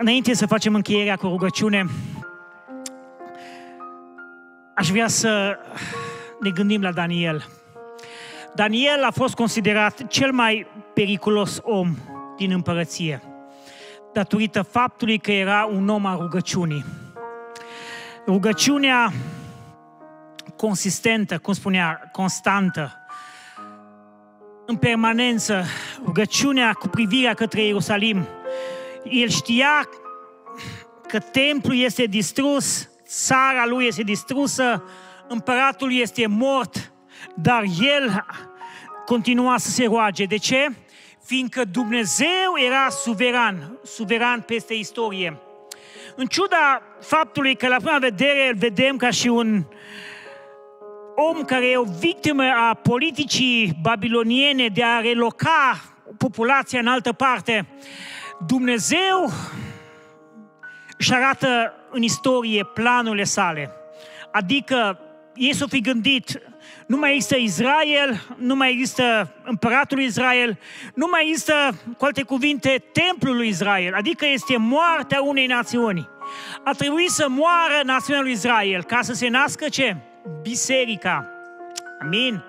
Înainte să facem încheierea cu rugăciune, aș vrea să ne gândim la Daniel. Daniel a fost considerat cel mai periculos om din împărăție, datorită faptului că era un om al rugăciunii. Rugăciunea consistentă, cum spunea, constantă, în permanență, rugăciunea cu privirea către Ierusalim. El știa că templul este distrus, țara lui este distrusă, împăratul este mort, dar el continua să se roage. De ce? Fiindcă Dumnezeu era suveran peste istorie. În ciuda faptului că la prima vedere îl vedem ca și un om care e o victimă a politicii babiloniene de a reloca populația în altă parte, Dumnezeu își arată în istorie planurile sale. Adică ei s-au fi gândit, nu mai există Israel, nu mai există împăratul lui Israel, nu mai există, cu alte cuvinte, templul lui Israel, adică este moartea unei națiuni. A trebuit să moară națiunea lui Israel ca să se nască ce? Biserica. Amin.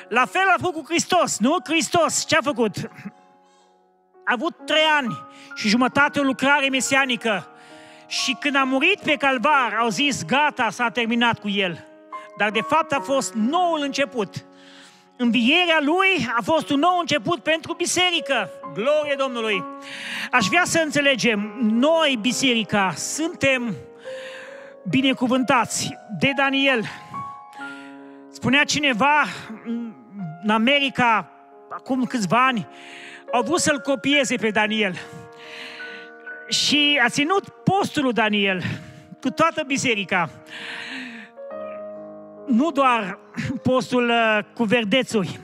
La fel a făcut Hristos, nu? Hristos ce a făcut? A avut 3 ani și jumătate o lucrare mesianică și când a murit pe calvar au zis gata, s-a terminat cu el. Dar de fapt a fost noul început. Învierea lui a fost un nou început pentru biserică. Glorie Domnului! Aș vrea să înțelegem, noi, biserica, suntem binecuvântați de Daniel. Spunea cineva în America, acum câțiva ani, au vrut să-l copieze pe Daniel. Și a ținut postul lui Daniel cu toată biserica. Nu doar postul cu verdețuri,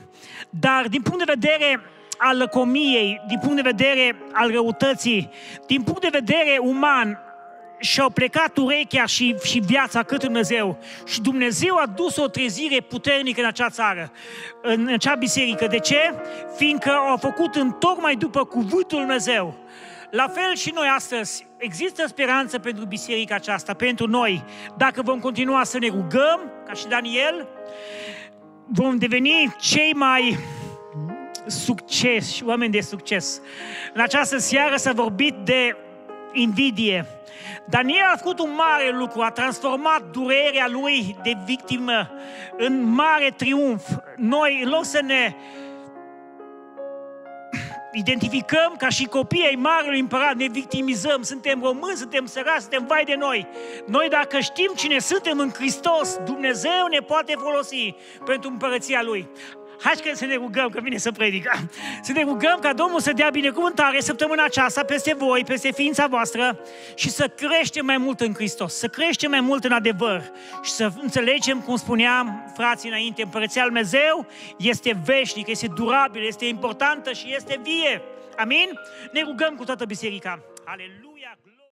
dar din punct de vedere al lăcomiei, din punct de vedere al răutății, din punct de vedere uman, și-au plecat urechea și viața către Dumnezeu. Și Dumnezeu a dus o trezire puternică în acea țară, în acea biserică. De ce? Fiindcă au făcut întocmai după cuvântul Dumnezeu. La fel și noi astăzi, există speranță pentru biserica aceasta, pentru noi. Dacă vom continua să ne rugăm, ca și Daniel, vom deveni cei mai oameni de succes. În această seară s-a vorbit de invidie. Daniel a făcut un mare lucru, a transformat durerea lui de victimă în mare triumf. Noi, în loc să ne identificăm ca și copiii ai marelui împărat, ne victimizăm, suntem români, suntem săraci, suntem vai de noi. Noi, dacă știm cine suntem în Hristos, Dumnezeu ne poate folosi pentru împărăția Lui. Hai să ne rugăm, că vine să predic. Să ne rugăm ca Domnul să dea binecuvântare săptămâna aceasta peste voi, peste ființa voastră și să creștem mai mult în Hristos, să creștem mai mult în adevăr și să înțelegem, cum spuneam frații înainte, împărăția lui Dumnezeu este veșnică, este durabilă, este importantă și este vie. Amin? Ne rugăm cu toată biserica. Aleluia!